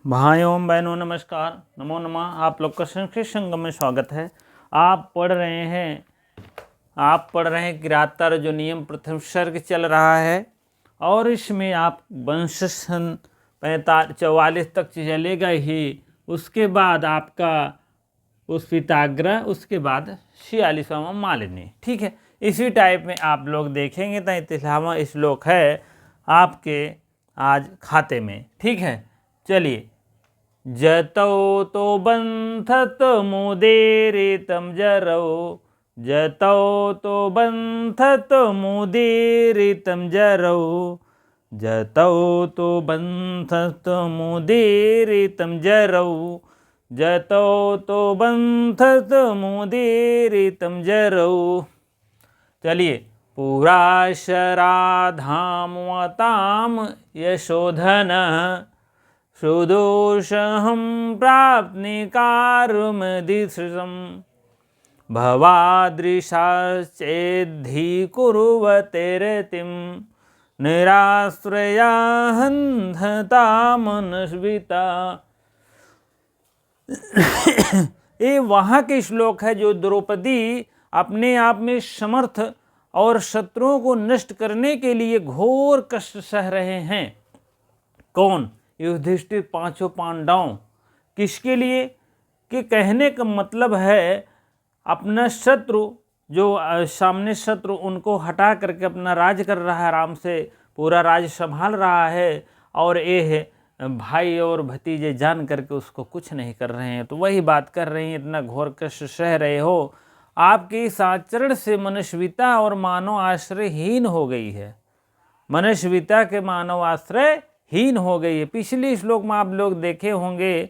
भाइयों बहनों नमस्कार, नमो नमः। आप लोग का संस्कृत संगम में स्वागत है। आप पढ़ रहे हैं किरातार जो नियम प्रथम सर्ग चल रहा है और इसमें आप वंश 44 तक चलेगा ही। उसके बाद आपका पुष्पिताग्रह, उसके बाद 46वां मालिनी। ठीक है, इसी टाइप में आप लोग देखेंगे। 33वां श्लोक है आपके आज खाते में। ठीक है, चलिए। जतौ तो बंधत मुदीरितं जरौ, जतौ तो बंधत मुदीरितं जरौ, जतौ तो बंधत मुदीरितं जरौ, जतौ तो बंधत मुदीरितं जरौ। चलिए। पुरा शराधामवताम यशोधन, सुदोषहं प्राप्निकारुमदिसृशं, भवादृशाश्चेद्धि कुर्वते रतिं, निराश्रया हन्धता मनस्विता। ये वहाँ के श्लोक है जो द्रौपदी अपने आप में समर्थ और शत्रुओं को नष्ट करने के लिए घोर कष्ट सह रहे हैं। कौन? युधिष्ठिर, पांचों पांडवों। किसके लिए? कि कहने का मतलब है अपना शत्रु, जो सामने शत्रु, उनको हटा करके अपना राज कर रहा है, आराम से पूरा राज संभाल रहा है, और ये भाई और भतीजे जान करके उसको कुछ नहीं कर रहे हैं। तो वही बात कर रहे हैं, इतना घोर कष्ट सह रहे हो। आपके इस आचरण से मनुष्यता और मानव आश्रयहीन हो गई है। मनुष्यता के मानव आश्रय हीन हो गई है। पिछले श्लोक में आप लोग देखे होंगे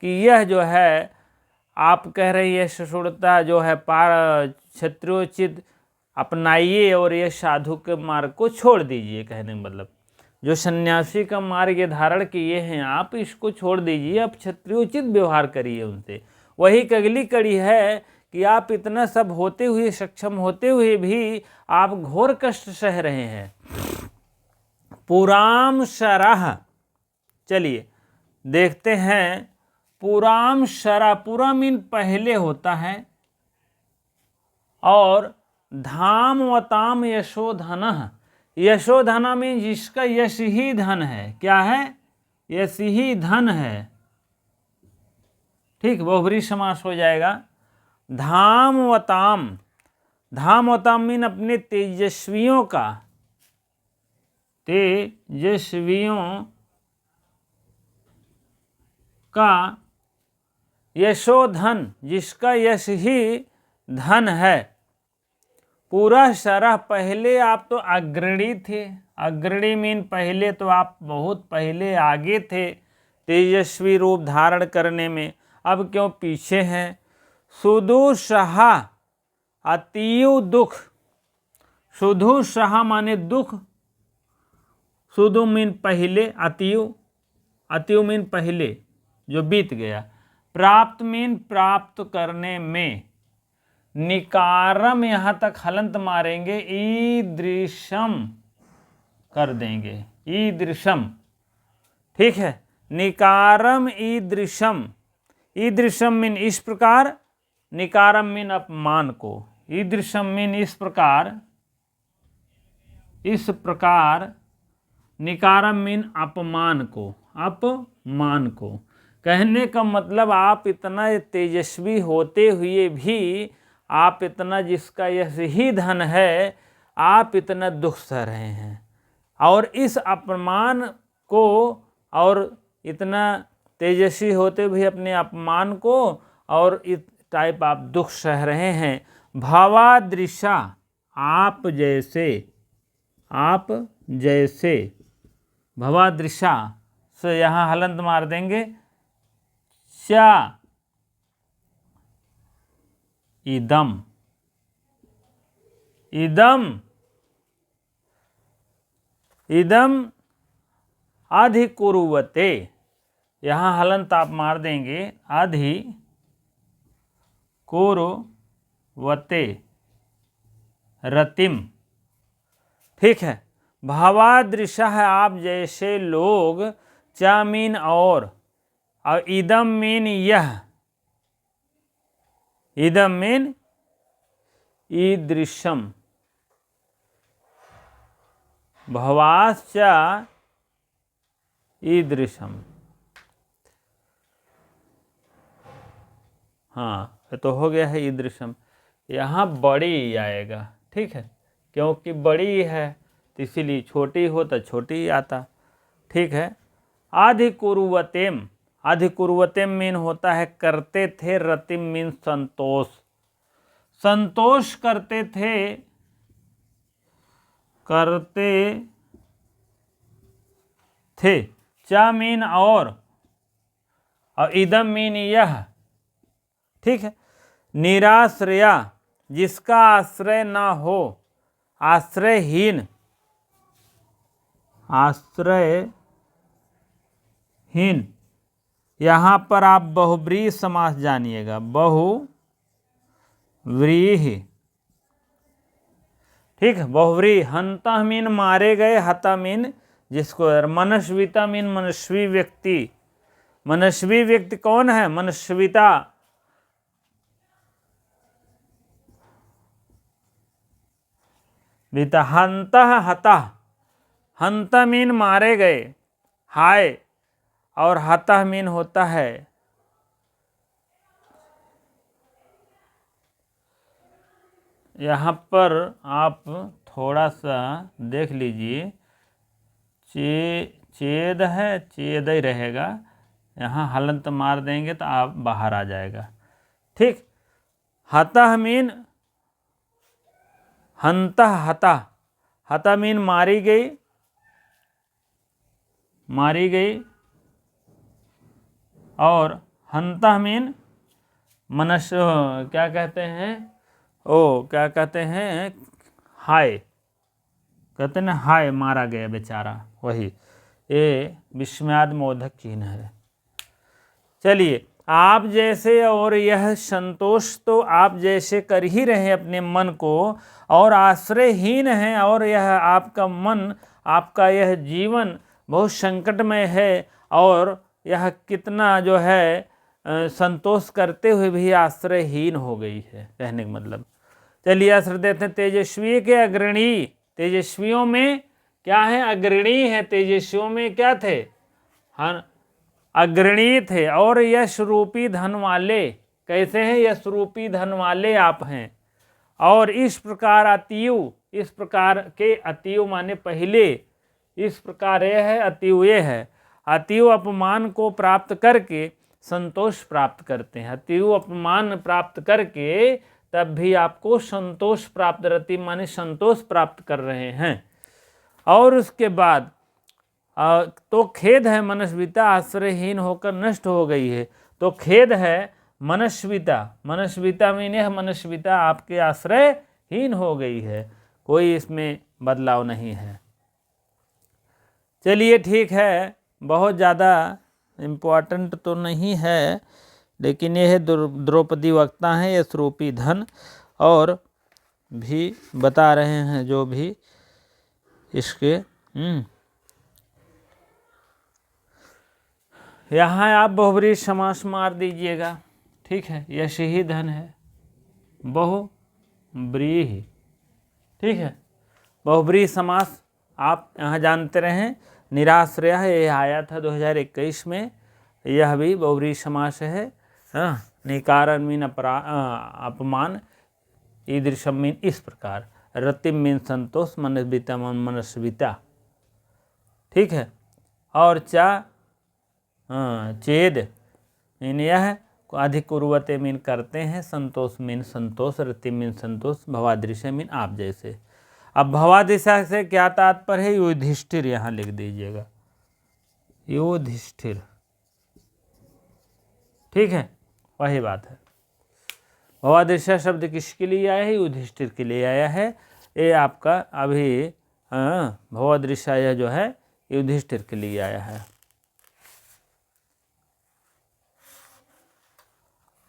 कि यह जो है आप कह रही है ससुरता जो है क्षत्रियोचित अपनाइए और यह साधु के मार्ग को छोड़ दीजिए। कहने का मतलब जो सन्यासी का मार्ग ये धारण किए हैं आप इसको छोड़ दीजिए, आप क्षत्रियोचित व्यवहार करिए उनसे। वही अगली कड़ी है कि आप इतना सब होते हुए, सक्षम होते हुए भी आप घोर कष्ट सह रहे हैं। पुराम शराह, चलिए देखते हैं। पुराम शरा, पुरा मीन पहले होता है, और धाम वताम यशोधन, यशोधन मीन जिसका यश ही धन है। क्या है? यश ही धन है। ठीक, बहुब्री समास हो जाएगा। धाम वताम, धाम वताम मीन अपने तेजस्वियों का, तेजस्वियों का यशोधन, जिसका यश ही धन है। पूरा शरह, पहले आप तो अग्रणी थे। अग्रणी मीन पहले, तो आप बहुत पहले आगे थे तेजस्वी रूप धारण करने में। अब क्यों पीछे हैं? सुदुःसह, अतीव दुख। सुदुःसह माने दुख, सुदु मीन पहले, अतीव, अतीव मीन पहले जो बीत गया। प्राप्त मीन प्राप्त करने में। निकारम, यहां तक हलंत मारेंगे, ईदृशम कर देंगे, ईदृशम। ठीक है, निकारम ईदृशम। ईदृशम मीन इस प्रकार, निकारम मीन अपमान को। ईदृशम मीन इस प्रकार, इस प्रकार। निकारम मीन अपमान को, अपमान को। कहने का मतलब आप इतना तेजस्वी होते हुए भी आप इतना, जिसका यह ही धन है, आप इतना दुख सह रहे हैं। और इस अपमान को, और इतना तेजस्वी होते हुए अपने अपमान को, और इस टाइप आप दुख सह रहे हैं। भावादृशा, आप जैसे, आप जैसे। भवादृशा से यहाँ हलंत मार देंगे। चा इदम, इदम, इदम अधिकुर्वते, यहाँ हलंत आप मार देंगे। अधिकुर्वते रतिम। ठीक है, भावादृशा है आप जैसे लोग। चा मीन और, और इदम मीन यह, इदम मीन ईदृशम, भवाश्च ईदृशम। हाँ, ये तो हो गया है ईदृशम। यहाँ बड़ी आएगा, ठीक है, क्योंकि बड़ी है तो इसीलिए, छोटी हो तो छोटी ही आता, ठीक है। अधिकुर्वतेम, अधिकुर्वतेम मीन होता है करते थे, रतिम मीन संतोष, संतोष करते थे, करते थे। चा मीन और इदम मीन यह, ठीक है। निराश्रया, जिसका आश्रय ना हो, आश्रयहीन, आश्रयहीन। यहाँ पर आप बहुव्रीहि समास जानिएगा, बहुव्रीहि, ठीक है, बहुव्रीहि। हंता मीन मारे गए, हता मीन जिसको, मनस्विता मीन मनस्वी व्यक्ति, मनस्वी व्यक्ति कौन है, मनस्विता, बीता। हंता हता, हंता मीन मारे गए, हाय, और हता मीन होता है, यहाँ पर आप थोड़ा सा देख लीजिए, चेद है, चेद ही रहेगा, यहाँ हलंत मार देंगे तो आप बाहर आ जाएगा, ठीक। हता मीन हंता, हता, हता मीन मारी गई, मारी गई, और हंता मीन मनुष्य, क्या कहते हैं, क्या कहते हैं, हाय, कहते हैं ना, हाय, मारा गया बेचारा, वही, ये विस्मयाद मोदक चिन्ह है। चलिए, आप जैसे और यह संतोष तो आप जैसे कर ही रहे हैं अपने मन को, और आश्रयहीन है, और यह आपका मन, आपका यह जीवन बहुत संकटमय है, और यह कितना जो है संतोष करते हुए भी आश्रयहीन हो गई है, कहने का मतलब। चलिए आश्रय देते हैं, तेजस्वी के अग्रणी, तेजस्वियों में क्या है, अग्रणी है, तेजस्वियों में क्या थे, हाँ, अग्रणी थे, और यश रूपी धन वाले, कैसे हैं, यश रूपी धन वाले आप हैं। और इस प्रकार अतियु, इस प्रकार के, अतियु माने पहले, इस प्रकार यह है, अतियु ये है, अतियु अपमान को प्राप्त करके संतोष प्राप्त करते हैं, अतियु अपमान प्राप्त करके तब भी आपको संतोष प्राप्त, रति माने संतोष प्राप्त कर रहे हैं। और उसके बाद तो खेद है, मनस्विता आश्रयहीन होकर नष्ट हो गई है, तो खेद है मनस्विता, मनस्विता मीन यह मनस्विता आपके आश्रयहीन हो गई है, कोई इसमें बदलाव नहीं है। चलिए ठीक है, बहुत ज़्यादा इम्पोर्टेंट तो नहीं है, लेकिन यह द्रौपदी वक्ता हैं, यह स्वरूपी धन, और भी बता रहे हैं जो भी इसके। यहाँ आप बहुव्रीहि समास मार दीजिएगा, ठीक है, यश ही धन है, बहुव्रीहि, ठीक है। बहुव्रीहि समास आप यहाँ जानते रहें, निराश्रय ये आया था 2021 में, यह भी बहुव्रीहि समास है। निकारन मीन अपमान, ईदृशम मीन इस प्रकार, रतिम मीन संतोष, मनस्विता मनस्विता, ठीक है। और चा चेद मीन यह, अधिकुर्वते मीन करते हैं, संतोष मीन संतोष, रतिम मीन संतोष, भवादृश्य मीन आप जैसे। अब भवादृश्य से क्या तात्पर्य है, युधिष्ठिर यहाँ लिख दीजिएगा, युधिष्ठिर, ठीक है, वही बात है। भवादृश्य शब्द किसके लिए आया है, युधिष्ठिर के लिए आया है, ये आपका अभी भवादृश्य जो है युधिष्ठिर के लिए आया है।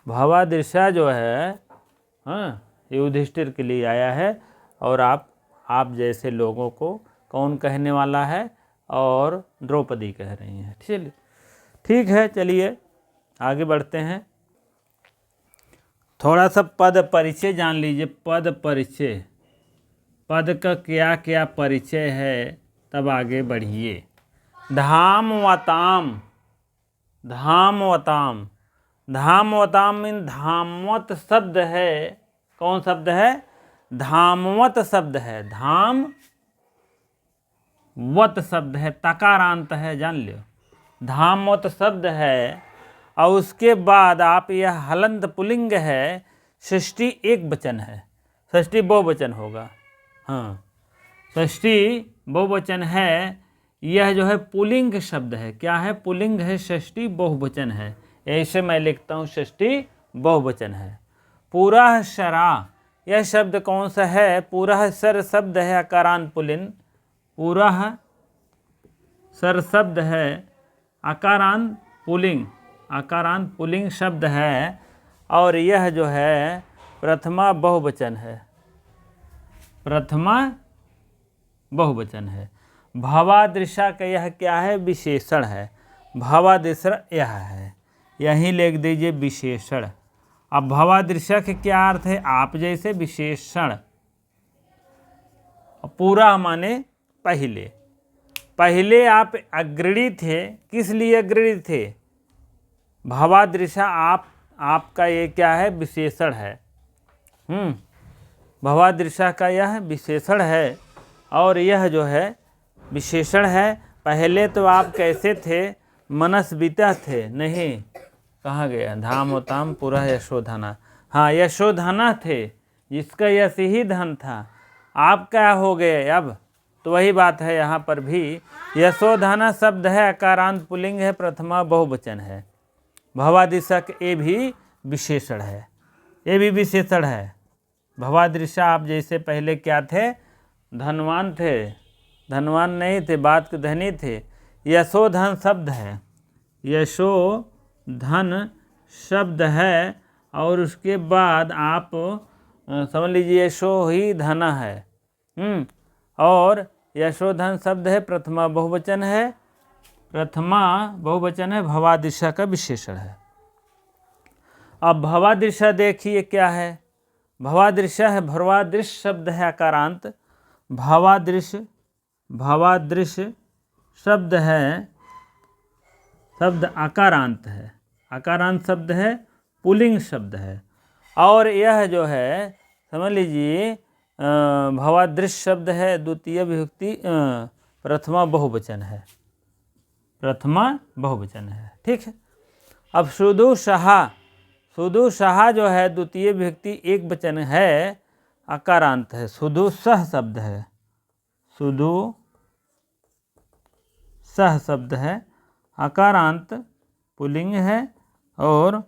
भवादृश्य जो है युधिष्ठिर के लिए आया है, और आप जैसे लोगों को कौन कहने वाला है, और द्रौपदी कह रही हैं। चलिए ठीक है, चलिए आगे बढ़ते हैं। थोड़ा सा पद परिचय जान लीजिए। पद परिचय, पद का क्या क्या परिचय है, तब आगे बढ़िए। धामवताम, धामवताम, धामवताम मीन धामवत शब्द है। कौन शब्द है? धामवत शब्द है। धाम वत शब्द है, तकारांत है, जान लो। धामवत शब्द है और उसके बाद आप यह हलंत पुल्लिंग है, षष्ठी एक वचन है, षष्ठी बहुवचन होगा। हाँ, षष्ठी बहुवचन है। यह जो है पुल्लिंग शब्द है। क्या है? पुल्लिंग है, षष्ठी बहुवचन है। ऐसे मैं लिखता हूँ, षष्ठी बहुवचन है। पूरा शरा, यह शब्द कौन सा है? पूरा सर शब्द है, अकारांत पुल्लिंग। पूरा सर शब्द है, अकारांत पुल्लिंग, अकारांत पुल्लिंग शब्द है। और यह जो है प्रथमा बहुवचन है, प्रथमा बहुवचन है। भवादृशा का यह क्या है? विशेषण है। भवादृशा यह है, यहीं लिख दीजिए विशेषण। अब भवादृशा के क्या अर्थ है? आप जैसे, विशेषण। पूरा माने पहले, पहले आप अग्रणी थे। किस लिए अग्रणी थे? भवादृशा आपका ये क्या है? विशेषण है। भवादृशा का यह विशेषण है और यह जो है विशेषण है। पहले तो आप कैसे थे? मनस्विता थे। नहीं, कहाँ गया? धामवताम पूरा यशोधना। हाँ, यशोधना थे, जिसका यश ही धन था। आप क्या हो गए अब? तो वही बात है यहाँ पर भी। यशोधना शब्द है, अकारांत पुल्लिंग है, प्रथमा बहुवचन है। भवादृशा ये भी विशेषण है, ये भी विशेषण है। भवादृशा आप जैसे पहले क्या थे? धनवान थे, धनवान नहीं थे, बात के धनी थे। यशोधन शब्द है, यशोधन शब्द है और उसके बाद आप समझ लीजिए यशो ही धना है। और यशोधन शब्द है, प्रथमा बहुवचन है, प्रथमा बहुवचन है, भवादृशा का विशेषण है। अब भवादृशा देखिए क्या है? भवादृशा है, भवादृश शब्द है, अकारांत। भवादृश, भवादृश शब्द है, शब्द अकारांत है, अकारांत शब्द है, पुल्लिंग शब्द है। और यह जो है समझ लीजिए भवादृश शब्द है, द्वितीय विभक्ति, प्रथमा बहुवचन है, प्रथमा बहुवचन है। ठीक है। अब सुदुसहा, सुदुसहा जो है द्वितीय विभक्ति एक वचन है, अकारांत है। सुदुसह शब्द है, सुदुसह शब्द है, अकारांत पुल्लिंग है और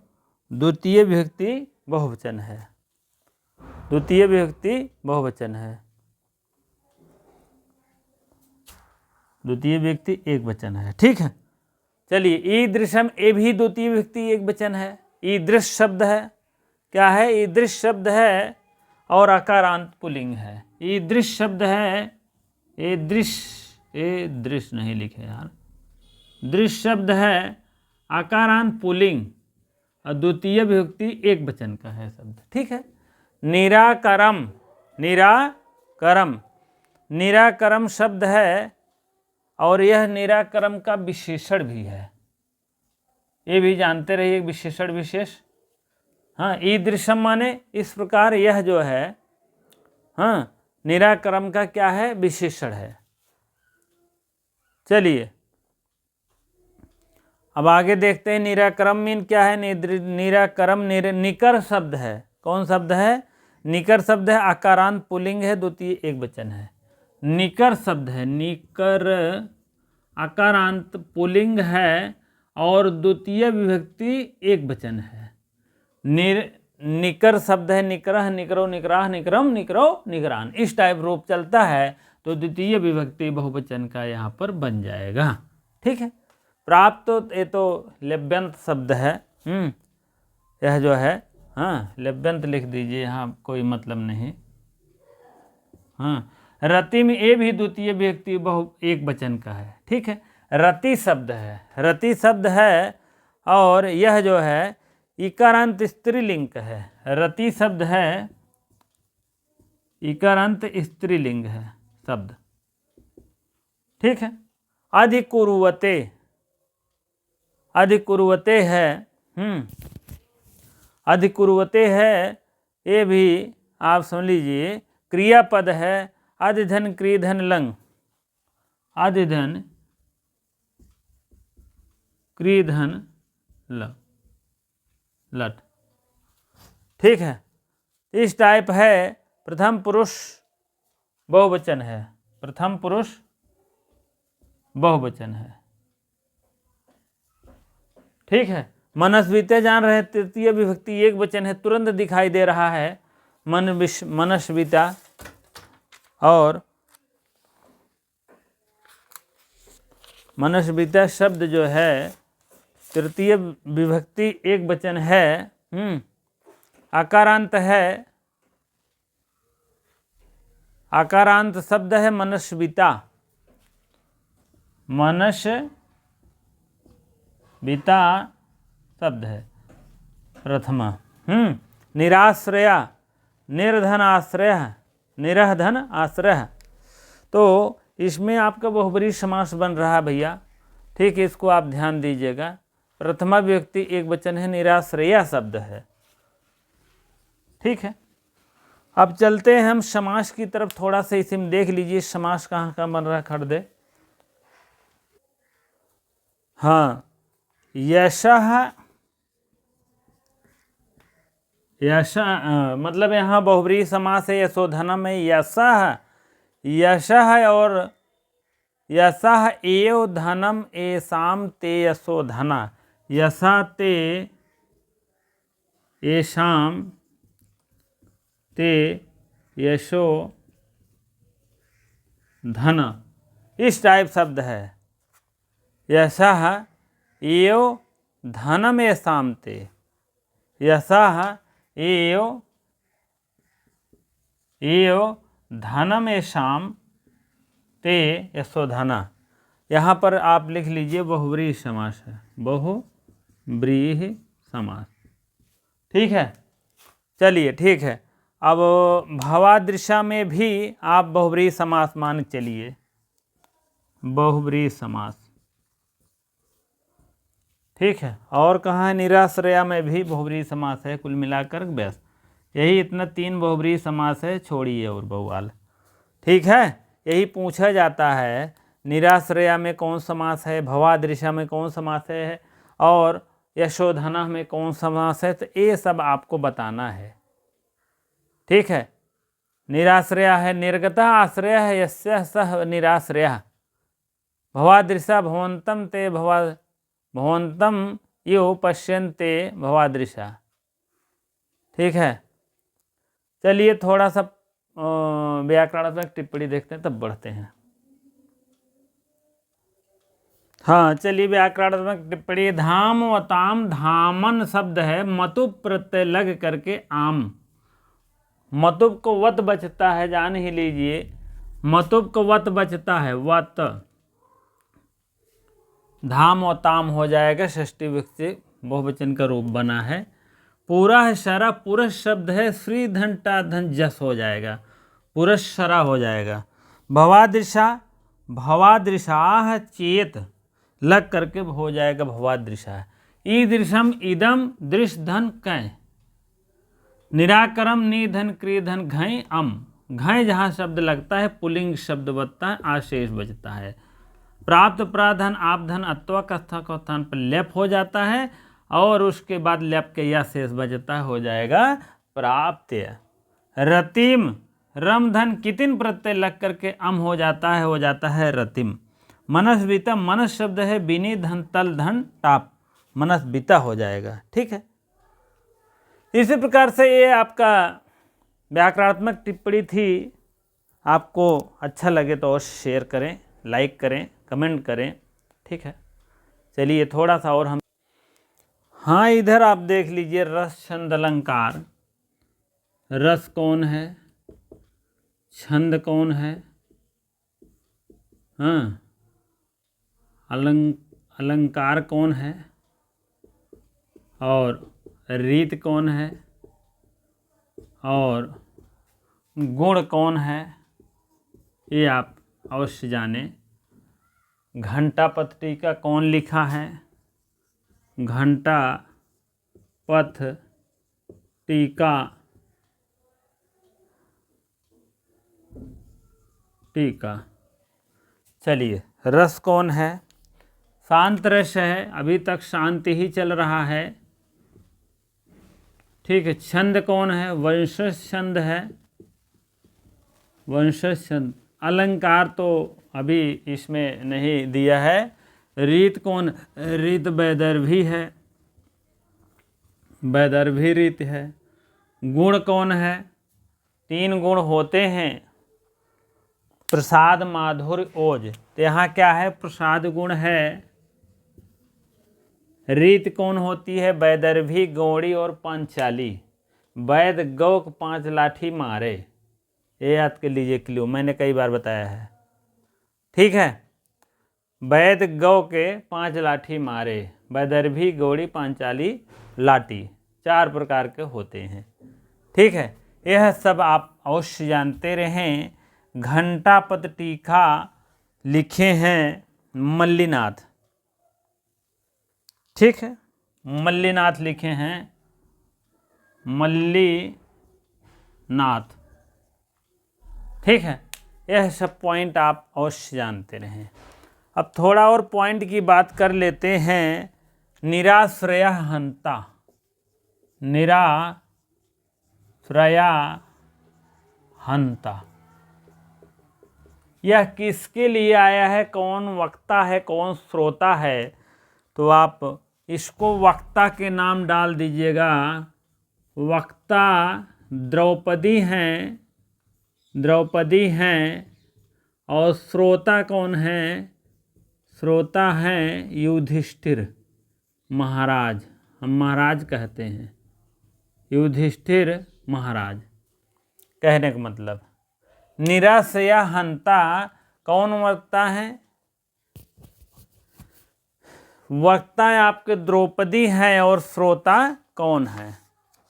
द्वितीय विभक्ति बहुवचन है, द्वितीय विभक्ति बहुवचन है, द्वितीय व्यक्ति एक वचन है। ठीक है। चलिए, ईदृशम, ये भी द्वितीय व्यक्ति एक वचन है। ईदृश शब्द है, क्या है? ईदृश शब्द है और अकारांत पुल्लिंग है। ईदृश शब्द है, ये दृश्य नहीं लिखे यार, दृश्य शब्द है, अकारांत पुल्लिंग और द्वितीय विभक्ति एक वचन का है शब्द। ठीक है। निराकरम, निराकरम, निराकरम शब्द है और यह निराकरम का विशेषण भी है। ये भी जानते रहिए, विशेषण विशेष। हाँ, ईदृशम माने इस प्रकार, यह जो है हाँ निराकरम का क्या है? विशेषण है। चलिए अब आगे देखते हैं। निराकरम मीन क्या है? निराकरम निकर शब्द है। कौन शब्द है? निकर शब्द है, अकारांत पुल्लिंग है, द्वितीय एक वचन है। निकर शब्द है, निकर अकारांत पुल्लिंग है और द्वितीय विभक्ति एक वचन है। निकर शब्द है, निकरह, निकरो, निकराह, निकरम, निकरो, निकरान, इस टाइप रूप चलता है तो द्वितीय विभक्ति बहुवचन का यहाँ पर बन जाएगा। ठीक है। प्राप्त तो ये तो लेव्यंत शब्द है। यह जो है हाँ लेव्यंत लिख दीजिए, यहाँ कोई मतलब नहीं। हाँ, रति में ये भी द्वितीय विभक्ति बहु एक वचन का है। ठीक है। रति शब्द है, रति शब्द है और यह जो है इकारांत स्त्रीलिंग है। रति शब्द है इकारांत स्त्रीलिंग है शब्द, ठीक है। अधिकुर्वते, अधिकुर्वते है, अधिकुर्वते है, ये भी आप समझ लीजिए क्रियापद है। अधिधन क्रीधन लंग, अधिधन क्रीधन लंग लट, ठीक है। इस टाइप है। प्रथम पुरुष बहुवचन है, प्रथम पुरुष बहुवचन है, ठीक है। मनस्विते जान रहे, तृतीय विभक्ति एक वचन है, तुरंत दिखाई दे रहा है मनस्विता। और मनस्विता शब्द जो है तृतीय विभक्ति एक वचन है, आकारांत है, आकारांत शब्द है मनस्विता, मनस्विता शब्द है प्रथमा। निराश्रया, निर्धन आश्रय, निरधन आश्रय, तो इसमें आपका बहुब्रीहि समास बन रहा है भैया, ठीक है। इसको आप ध्यान दीजिएगा। प्रथमा विभक्ति एक वचन है, निराश्रया शब्द है, ठीक है। अब चलते हैं हम समास की तरफ, थोड़ा सा इसी में देख लीजिए समास कहाँ कहाँ बन रहा है। खड़दे, हाँ, यशः, मतलब यहाँ बहुब्रीहि समास है, यशोधनम है। यशः, यशः और यशः एव धनम एषाम ते यशोधना, यशा ते एषाम ते यशो धन, इस टाइप शब्द है। यशः एव धनम एषाम ते, यशः एव धनम एषाम ते यशोधना। यहाँ पर आप लिख लीजिए बहुब्रीहि समास है, बहुब्रीहि समास, ठीक है। चलिए ठीक है। अब भवादृशा में भी आप बहुब्रीहि समास मान चलिए, बहुब्रीहि समास, ठीक है। और कहाँ है, निराश्रया में भी बहुब्रीहि समास है। कुल मिलाकर बस यही इतना 3 बहुब्रीहि समास है, छोड़िए और बहुवाल, ठीक है। यही पूछा जाता है निराश्रया में कौन समास है, भवादृशा में कौन समास है, और यशोधना में कौन समास है, तो ये सब आपको बताना है, ठीक है। निराश्रया है, निर्गता आश्रय है, यस्य सह निराश्रया। भवादृशा भवंतम ते भवंतम यो पश्यन्ते भवादृशा, ठीक है। चलिए थोड़ा सा व्याकरणात्मक टिप्पणी देखते हैं, तब बढ़ते हैं। हाँ चलिए व्याकरणात्मक टिप्पणी। धाम व ताम, धामन शब्द है, मतुप प्रत्यय लग करके आम, मतुप को वत बचता है, जान ही लीजिए, मतुप को वत बचता है, वत, धाम और ताम हो जाएगा, षष्ठी विभक्ति बहुवचन का रूप बना है। पूरा है शरा, पुरुष शब्द है, श्री धन टा धन जस हो जाएगा, पुरुष शरा हो जाएगा। भवादृशा, भवादृशाह चेत लग करके हो जाएगा भवादृशा। ईदृशम इदम दृश धन कै, निराकरम निधन क्रियधन घय अम, घय जहाँ शब्द लगता है पुलिंग शब्द बनता है, आशेष बचता है। प्राप्त प्राधन आपधन अत्वा कस्था को स्थान पर लेप हो जाता है, और उसके बाद लेप के या शेष बचता है, हो जाएगा प्राप्त्य। रतिम, रम धन कितिन प्रत्यय लग करके अम हो जाता है, हो जाता है रतिम। मनस्विता, मनस शब्द है, बिनी धन तल धन टाप, मनस्विता हो जाएगा, ठीक है। इसी प्रकार से ये आपका व्याकरणात्मक टिप्पणी थी। आपको अच्छा लगे तो और शेयर करें, लाइक करें, कमेंट करें, ठीक है। चलिए थोड़ा सा और हम, हाँ इधर आप देख लीजिए रस छंद अलंकार। रस कौन है, छंद कौन है, हाँ अलंकार कौन है, और रीत कौन है और गुण कौन है, ये आप अवश्य जानें। घंटा पथ टीका कौन लिखा है? घंटा पथ टीका चलिए, रस कौन है? शांत रस है, अभी तक शांति ही चल रहा है। ठीक है। छंद कौन है? वंशज छंद है, वंशज छंद। अलंकार तो अभी इसमें नहीं दिया है। रीत कौन? रीत वैदर्भी है, वैदर्भी रीत है। गुण कौन है? 3 गुण होते हैं, प्रसाद, माधुर्य, ओज। तो यहाँ क्या है? प्रसाद गुण है। रीत कौन होती है? वैदर्भी, गौड़ी और पांचाली। वैद गौ को 5 लाठी मारे, ये याद कर लीजिए क्ल्यू, मैंने कई बार बताया है। ठीक है। वैद गौ के 5 लाठी मारे, वैदर्भी, गौड़ी, पांचाली, लाठी, 4 प्रकार के होते हैं। ठीक है। यह सब आप अवश्य जानते रहें। घंटा पथ टीका लिखे हैं मल्लीनाथ। ठीक है, मल्लीनाथ लिखे हैं, मल्लीनाथ। ठीक है। यह सब पॉइंट आप अवश्य जानते रहें। अब थोड़ा और पॉइंट की बात कर लेते हैं। निराश्रया हंता, निराश्रया हंता, यह किसके लिए आया है? कौन वक्ता है, कौन श्रोता है? तो आप इसको वक्ता के नाम डाल दीजिएगा। वक्ता द्रौपदी हैं, द्रौपदी हैं। और श्रोता कौन है? श्रोता हैं युधिष्ठिर महाराज, हम महाराज कहते हैं, युधिष्ठिर महाराज। कहने का मतलब निराश्रया हंता कौन वक्ता है? वक्ता आपके द्रौपदी हैं। और श्रोता कौन है?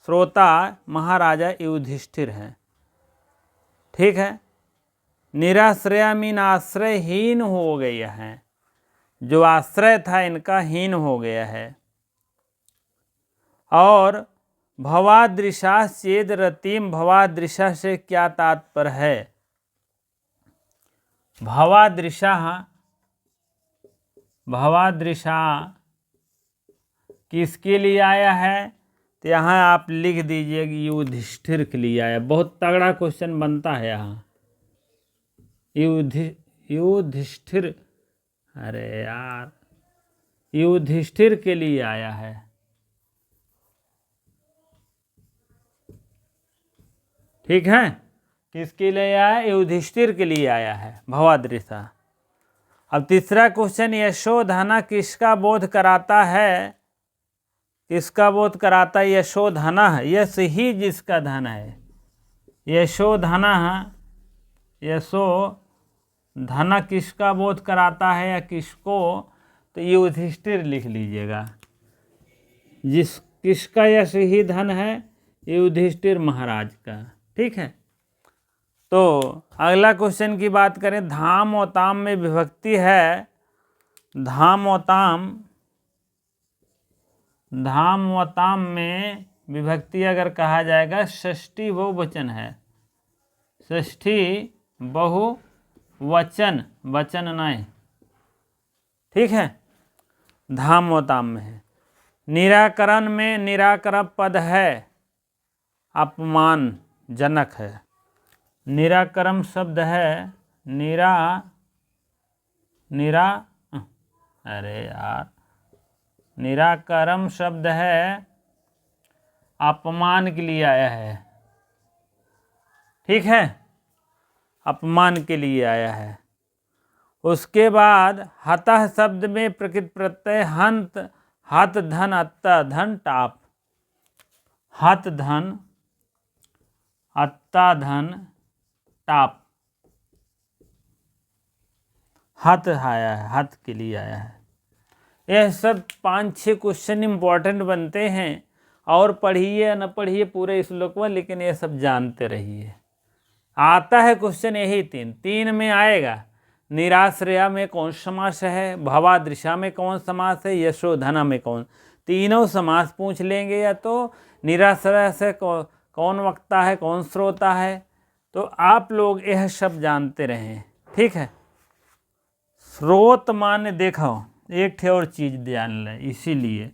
श्रोता महाराजा युधिष्ठिर हैं। ठीक है। निराश्रया मीन आश्रयहीन हो गया है, जो आश्रय था इनका हीन हो गया है। और भवादृशा चेद रतिम, भवादृशा से क्या तात्पर्य है? भवादृशा, भवादृशा किसके लिए आया है? तो यहाँ आप लिख दीजिए कि युधिष्ठिर के लिए आया। बहुत तगड़ा क्वेश्चन बनता है यहाँ। युधिष्ठिर, अरे यार, युधिष्ठिर के लिए आया है। ठीक है। किसके लिए आया है? युधिष्ठिर के लिए आया है, भवादृशा। अब तीसरा क्वेश्चन, यशोधना किसका बोध कराता है? किसका बोध कराता है? यशोधना है, यश ही जिसका धन है। यशोधना, यशोधना किसका बोध कराता है या किसको? तो युधिष्ठिर लिख लीजिएगा। किसका यश ही धन है? युधिष्ठिर महाराज का। ठीक है। तो अगला क्वेश्चन की बात करें। धाम और ताम में विभक्ति है। धाम और ताम, धाम व ताम में विभक्ति अगर कहा जाएगा, षष्ठी बहुवचन है। षष्ठी बहुवचन, वचन नहीं। ठीक है। धाम व ताम में है। निराकरण में निराकरण पद है, अपमान जनक है। निराकरण शब्द है, अरे यार, निराकरण शब्द है, अपमान के लिए आया है। ठीक है, अपमान के लिए आया है। उसके बाद हतः शब्द में प्रकृत प्रत्यय हंत, हत धन, अत्ता धन, टाप। हत धन, अत्ता धन, टाप। हत आया है, हत के लिए आया है। यह सब 5-6 क्वेश्चन इम्पॉर्टेंट बनते हैं, और पढ़िए या न पढ़िए पूरे श्लोक में, लेकिन ये सब जानते रहिए। आता है क्वेश्चन यही 3 में आएगा। निराश्रया में कौन समास है, भवादृशा में कौन समास है, यशोधना में कौन, तीनों समास पूछ लेंगे। या तो निराश्रय से कौन वक्ता है, कौन श्रोता है, तो आप लोग यह सब जानते रहें, ठीक है। स्रोत माने देखो एक ठे और चीज ध्यान लें, इसीलिए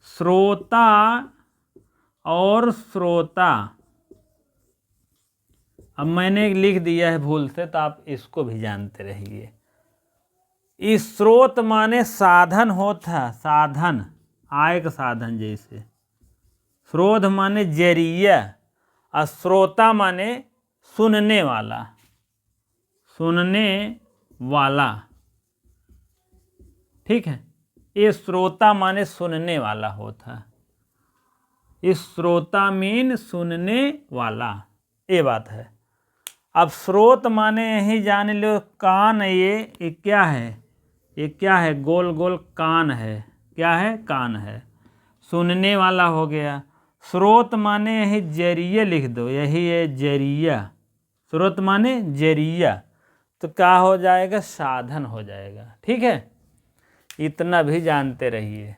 श्रोता और श्रोता, अब मैंने लिख दिया है भूल से, तो आप इसको भी जानते रहिए। इस स्रोत माने साधन होता, साधन, आय का साधन, जैसे स्रोत माने जरिया, और श्रोता माने सुनने वाला, सुनने वाला, ठीक है। ये श्रोता माने सुनने वाला होता, इस श्रोता मीन सुनने वाला, ये बात है। अब स्रोत माने यही जान लो, कान, ये क्या है, ये क्या है, गोल गोल कान है, क्या है, कान है, सुनने वाला हो गया। स्रोत माने यही जरिया लिख दो, यही है जरिया, स्रोत माने जरिया, तो क्या हो जाएगा, साधन हो जाएगा, ठीक है। इतना भी जानते रहिए।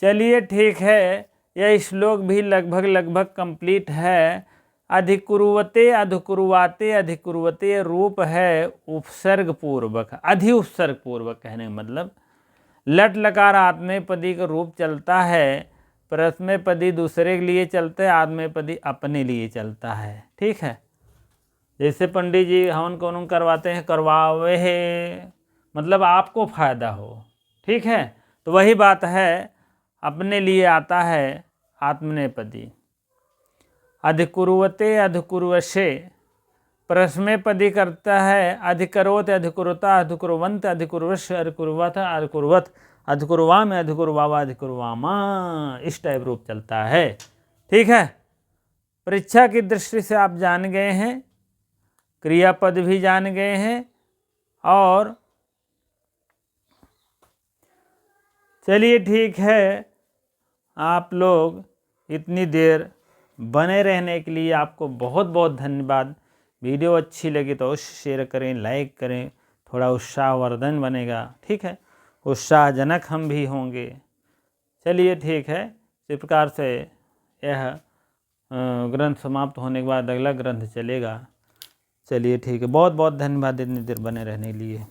चलिए ठीक है, यह श्लोक भी लगभग कंप्लीट है। अधिकुरुवते, अधकुरुवाते, अधिकुरुवते रूप है उपसर्ग पूर्वक, अधि उपसर्ग पूर्वक, कहने का मतलब लट लकार आत्मेपदी का रूप चलता है, प्रथमेपदी दूसरे के लिए चलते हैं, आत्मेपदी अपने लिए चलता है, ठीक है। जैसे पंडित जी हवन कौन करवाते हैं, करवावे है, मतलब आपको फायदा हो, ठीक है। तो वही बात है, अपने लिए आता है आत्मनेपदी। अधिकुरुवते, अधिकुरुवशे, प्रथमेपदी करता है, अधिकरोत, अधिकुरुता, अधिकुरुवंत, अधिकुरुवश, अधिकुरुवत, अधिकुरुवत, अधिकुरुवाम, अधिकुरुवावा, अधिकुरुवामा, इस टाइप रूप चलता है, ठीक है। परीक्षा की दृष्टि से आप जान गए हैं, क्रियापद भी जान गए हैं, और चलिए ठीक है, आप लोग इतनी देर बने रहने के लिए आपको बहुत बहुत धन्यवाद। वीडियो अच्छी लगी तो शेयर करें, लाइक करें, थोड़ा उत्साहवर्धन बनेगा, ठीक है, उत्साहजनक हम भी होंगे। चलिए ठीक है, इस प्रकार से यह ग्रंथ समाप्त होने के बाद अगला ग्रंथ चलेगा। चलिए ठीक है, बहुत बहुत धन्यवाद इतनी देर बने रहने के लिए।